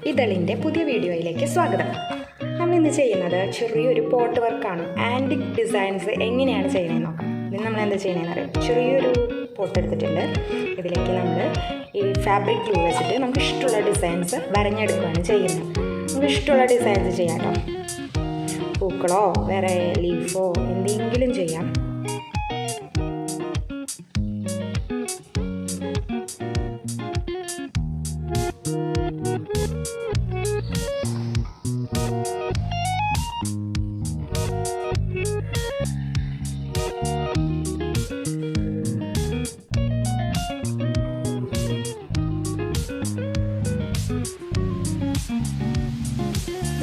ഇതളിൻ്റെ പുതിയ വീഡിയോയിലേക്ക് സ്വാഗതം. നമ്മൾ ഇന്ന് ചെയ്യുന്നത് ചെറിയൊരു പോട്ട് വർക്കാണ്. ആൻറ്റിക് ഡിസൈൻസ് എങ്ങനെയാണ് ചെയ്യുന്നതെന്ന് നോക്കാം. ഇന്ന് നമ്മൾ എന്താ ചെയ്യുന്നതെന്ന് അറിയാം. ചെറിയൊരു പോട്ട് എടുത്തിട്ടുണ്ട്. ഇതിലേക്ക് നമ്മൾ ഈ ഫാബ്രിക് ഗ്ലൂ വെച്ചിട്ട് നമുക്ക് ഇഷ്ടമുള്ള ഡിസൈൻസ് വരഞ്ഞെടുക്കുകയാണ് ചെയ്യുന്നത്. നമുക്ക് ഇഷ്ടമുള്ള ഡിസൈൻസ് ചെയ്യാം കേട്ടോ. പൂക്കളോ വേറെ ലീഫോ എന്തെങ്കിലും ചെയ്യാം.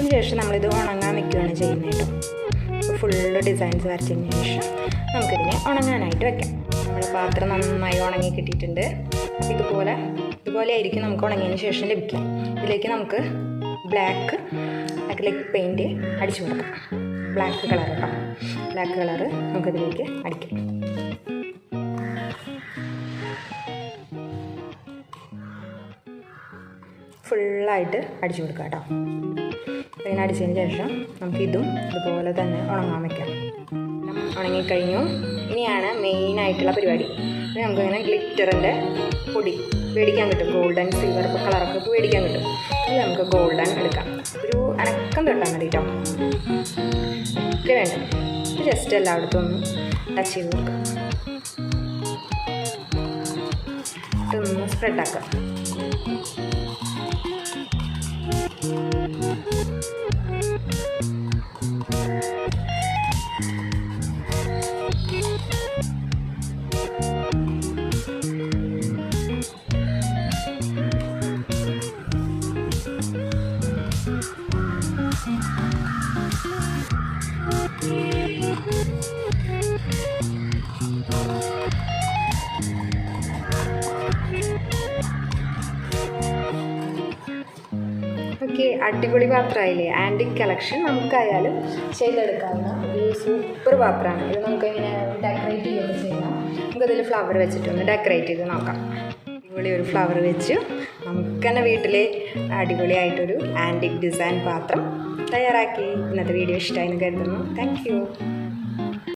അതിനുശേഷം നമ്മളിത് ഉണങ്ങാൻ വെക്കുകയാണ് ചെയ്യുന്നത് കേട്ടോ. ഫുള്ള് ഡിസൈൻസ് വരച്ചതിന് ശേഷം നമുക്കിതിനെ ഉണങ്ങാനായിട്ട് വെക്കാം. നമ്മുടെ പാത്രം നന്നായി ഉണങ്ങി കിട്ടിയിട്ടുണ്ട്. ഇതുപോലെ ആയിരിക്കും നമുക്ക് ഉണങ്ങിയതിന് ശേഷം ലഭിക്കാം. ഇതിലേക്ക് നമുക്ക് ബ്ലാക്ക് അക്രിലിക് പെയിൻറ്റ് അടിച്ചു കൊടുക്കാം. ബ്ലാക്ക് കളർ കേട്ടോ. ബ്ലാക്ക് കളറ് നമുക്കിതിലേക്ക് അടിക്കാം. ഫുള്ളായിട്ട് അടിച്ചു കൊടുക്കാം കേട്ടോ. ഇങ്ങനെ അടിച്ചതിന് ശേഷം നമുക്കിതും ഇതുപോലെ തന്നെ ഉണങ്ങാൻ വയ്ക്കാം. ഉണങ്ങിക്കഴിഞ്ഞു. ഇനിയാണ് മെയിനായിട്ടുള്ള പരിപാടി. ഇത് നമുക്കിങ്ങനെ ഗ്ലിറ്ററിൻ്റെ പൊടി മേടിക്കാൻ കിട്ടും. ഗോൾഡൻ സിൽവർ കളറൊക്കെ മേടിക്കാൻ കിട്ടും. ഇത് നമുക്ക് ഗോൾഡൻ എടുക്കാം. ഒരു അനക്കം തൊട്ടാൽ മതി കേട്ടോ. ഒക്കെ വേണ്ട. ജസ്റ്റ് എല്ലായിടത്തും ഒന്ന് ടച്ച് ചെയ്ത് കൊടുക്കാം. ഇതൊന്ന് സ്പ്രെഡാക്കാം. ഓക്കെ, അടിപൊളി പാത്രമായില്ലേ. ആൻറ്റിക് കളക്ഷൻ നമുക്കായാലും ചെയ്തെടുക്കാവുന്ന ഒരു സൂപ്പർ പാത്രമാണ്. ഇത് നമുക്കിങ്ങനെ ഡെക്കറേറ്റ് ചെയ്യുകയൊക്കെ ചെയ്യാം. നമുക്കതിൽ ഫ്ലവർ വെച്ചിട്ടൊന്ന് ഡെക്കറേറ്റ് ചെയ്ത് നോക്കാം. അടിപൊളി ഒരു ഫ്ലവർ വെച്ച് നമുക്ക് തന്നെ വീട്ടിൽ അടിപൊളിയായിട്ടൊരു ആൻറ്റിക് ഡിസൈൻ പാത്രം തയ്യാറാക്കി. ഇന്നത്തെ വീഡിയോ ഇഷ്ടമായി എന്ന് കരുതുന്നു. Thank you.